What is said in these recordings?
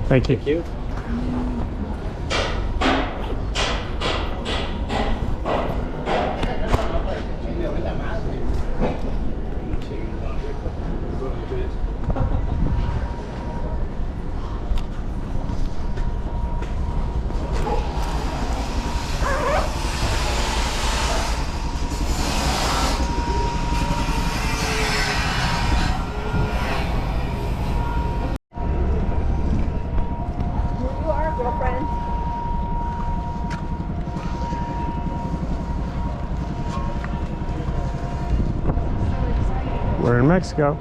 Thank you. Thank you. We're in Mexico.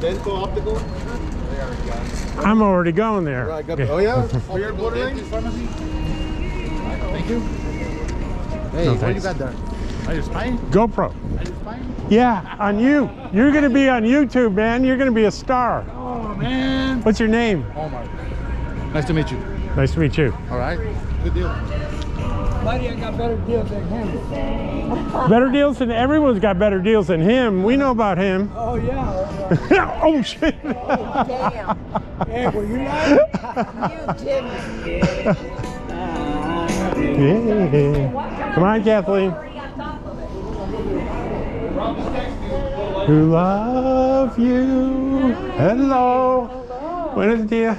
Dental optical? I'm already going there. Right, oh yeah? For your borderline pharmacy? Thank you. Hey, No, what thanks. you got there? Are you spying? GoPro. Are you spying? Yeah, on you. You're gonna be on YouTube, man. You're gonna be a star. Oh man. What's your name? Omar. Nice to meet you. Nice to meet you. All right. Good deal. Buddy, I got better deals than him. Better deals than everyone's got better deals than him. We know about him. Oh, yeah. Oh shit. Oh, damn. Hey, were you lying? You didn't. Yeah. Come on, Kathleen. Who love you. Hello. Buenos dias.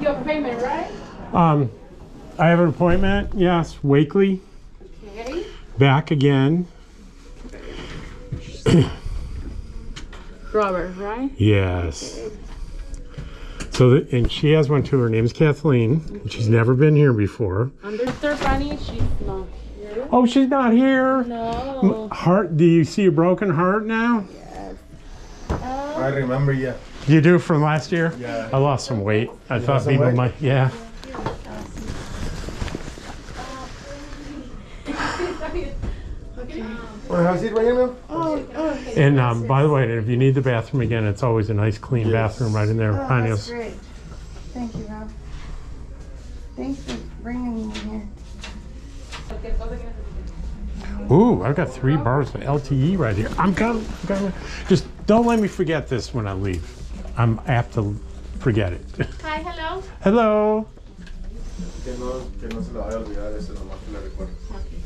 You have a payment, right? I have an appointment. Yes, Wakely. Okay. Back again. Robert, right? Yes. So, and she has one too. Her name's Kathleen. She's never been here before. Under Stephanie, she's not here. Oh, she's not here. No. Heart? Do you see a broken heart now? Yes. I remember you. You do from last year? Yeah. I lost some weight. I thought lost some people weight? might. Yeah. Well, how's it right here, man? And by the way, if you need the bathroom again, it's always a nice clean bathroom right in there. Oh, behind that's us. great. Thank you, Rob. Thanks for bringing me here. Ooh, I've got 3 bars of LTE right here. I'm coming. Just don't let me forget this when I leave. I'm apt to forget it. Hi, hello. Hello. Que no se lo vaya a olvidar, ese nomás que le recuerdo.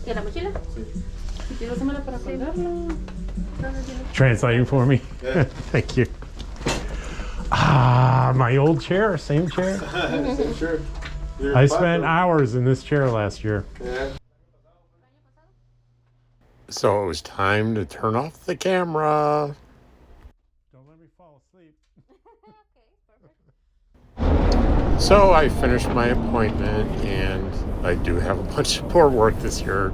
¿De la mochila? Sí. Si quieres, dámela para colgarlo. Translating for me. Yeah. Thank you. Ah, my old chair, same chair. Sure. I spent hours in this chair last year. Yeah. So it was time to turn off the camera. Don't let me fall asleep. So I finished my appointment, and I do have a bunch more work this year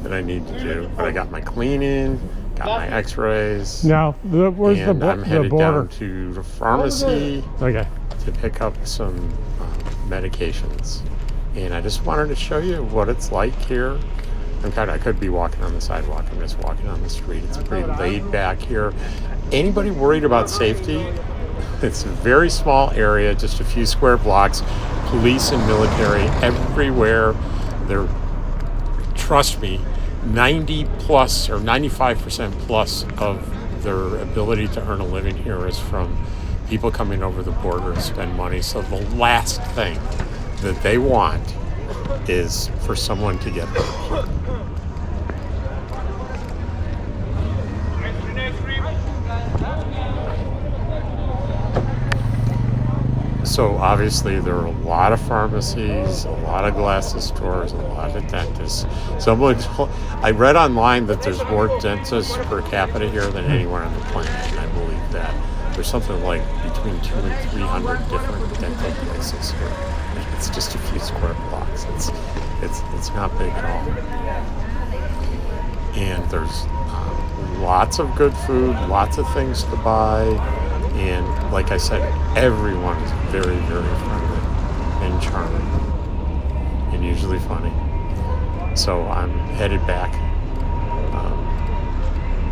that I need to do. But I got my cleaning, got my x-rays. Now, where's And I'm headed down to the pharmacy Okay. to pick up some medications. And I just wanted to show you what it's like here. I could be walking on the sidewalk. I'm just walking on the street. It's pretty laid back here. Anybody worried about safety? It's a very small area, just a few square blocks. Police and military everywhere. They're, trust me, 90 plus or 95% plus of their ability to earn a living here is from people coming over the border to spend money. So the last thing that they want is for someone to get hurt. So obviously there are a lot of pharmacies, a lot of glasses stores, a lot of dentists. I read online that there's more dentists per capita here than anywhere on the planet, and I believe that. There's something like between 200 and 300 different dental places here. It's just a few square blocks. It's not big at all. And there's lots of good food, lots of things to buy. And like I said, everyone is very, very friendly and charming and usually funny. So I'm headed back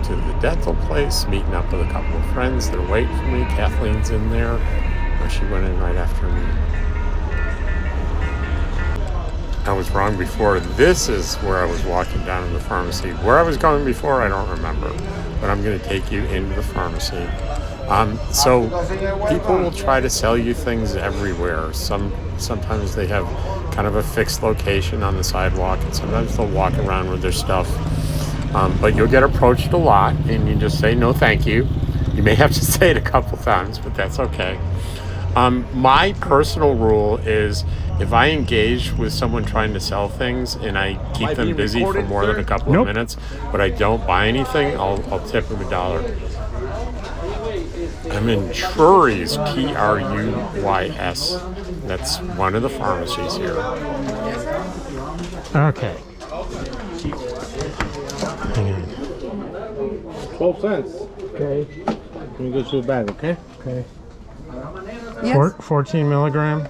to the dental place, meeting up with a couple of friends. They're waiting for me. Kathleen's in there. She went in right after me. I was wrong before. This is where I was walking down in the pharmacy. Where I was going before, I don't remember. But I'm going to take you into the pharmacy. So people will try to sell you things everywhere. Sometimes they have kind of a fixed location on the sidewalk, and sometimes they'll walk around with their stuff. But you'll get approached a lot, and you just say, no, thank you. You may have to say it a couple times, but that's okay. My personal rule is if I engage with someone trying to sell things and I keep them busy for more than a couple of minutes, but I don't buy anything, I'll tip them $1. I'm in Trury's, Truys. That's one of the pharmacies here. Okay. 12 cents. Okay. Let me go to a bag, okay? Okay. Yes. 14 milligram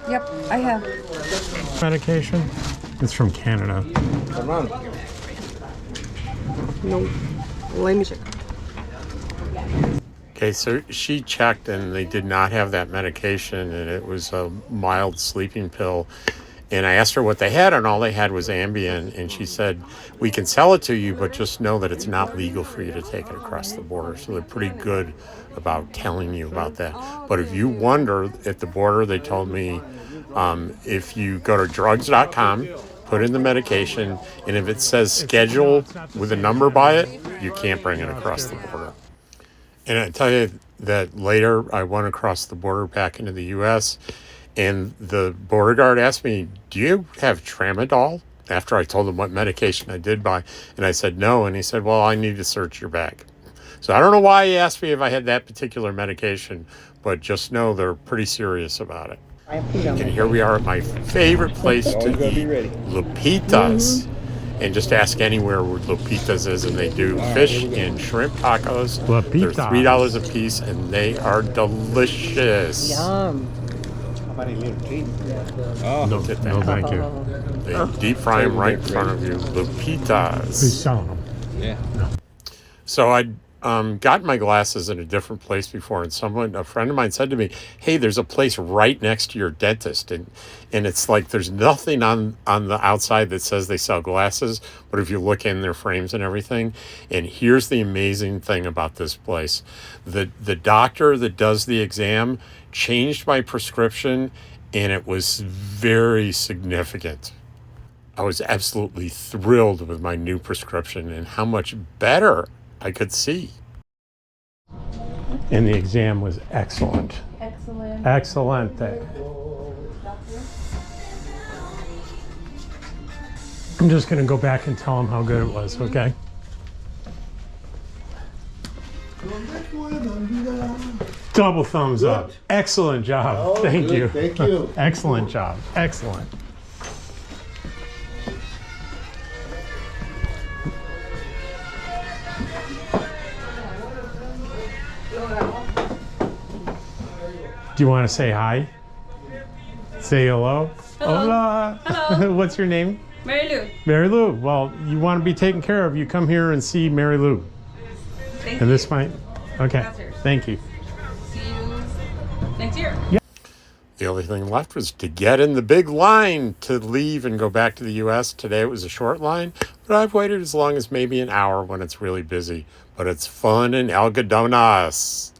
Yep, I have. medication. It's from Canada. Come on. No. Let me check. Okay, so she checked and they did not have that medication, and it was a mild sleeping pill. And I asked her what they had, and all they had was Ambien. And she said, we can sell it to you, but just know that it's not legal for you to take it across the border. So they're pretty good about telling you about that. But if you wonder at the border, they told me if you go to drugs.com, put in the medication, and if it says schedule with a number by it, you can't bring it across the border. And I tell you that later I went across the border back into the U.S., and the border guard asked me, do you have tramadol? After I told him what medication I did buy. And I said, no. And he said, well, I need to search your bag. So I don't know why he asked me if I had that particular medication, but just know they're pretty serious about it. And here we are at my favorite place to eat, Lupita's. And just ask anywhere where Lupita's is, and they do fish and shrimp tacos. Lupita. They're $3 a piece, and they are delicious. Yum. Look at that. No, thank you. They deep fry them right in front of you. Lupita's. Who's selling them? Yeah. So I got my glasses in a different place before, and a friend of mine said to me, hey, there's a place right next to your dentist, and it's like there's nothing on the outside that says they sell glasses, but if you look in their frames and everything. And here's the amazing thing about this place. The doctor that does the exam changed my prescription, and it was very significant. I was absolutely thrilled with my new prescription and how much better I could see. And the exam was excellent. Excellent. Excellent. I'm just going to go back and tell him how good it was, okay? Double thumbs up. Excellent job. Thank you. Thank you. Excellent job. Excellent. Do you want to say hi? Say hello? Hello. Hola. Hello. What's your name? Mary Lou. Mary Lou. Well, you want to be taken care of. You come here and see Mary Lou. Thank And you. this might. Okay. That's yours. Thank you. See you next year. The only thing left was to get in the big line to leave and go back to the U.S. Today it was a short line, but I've waited as long as maybe an hour when it's really busy. But it's fun in Algodones.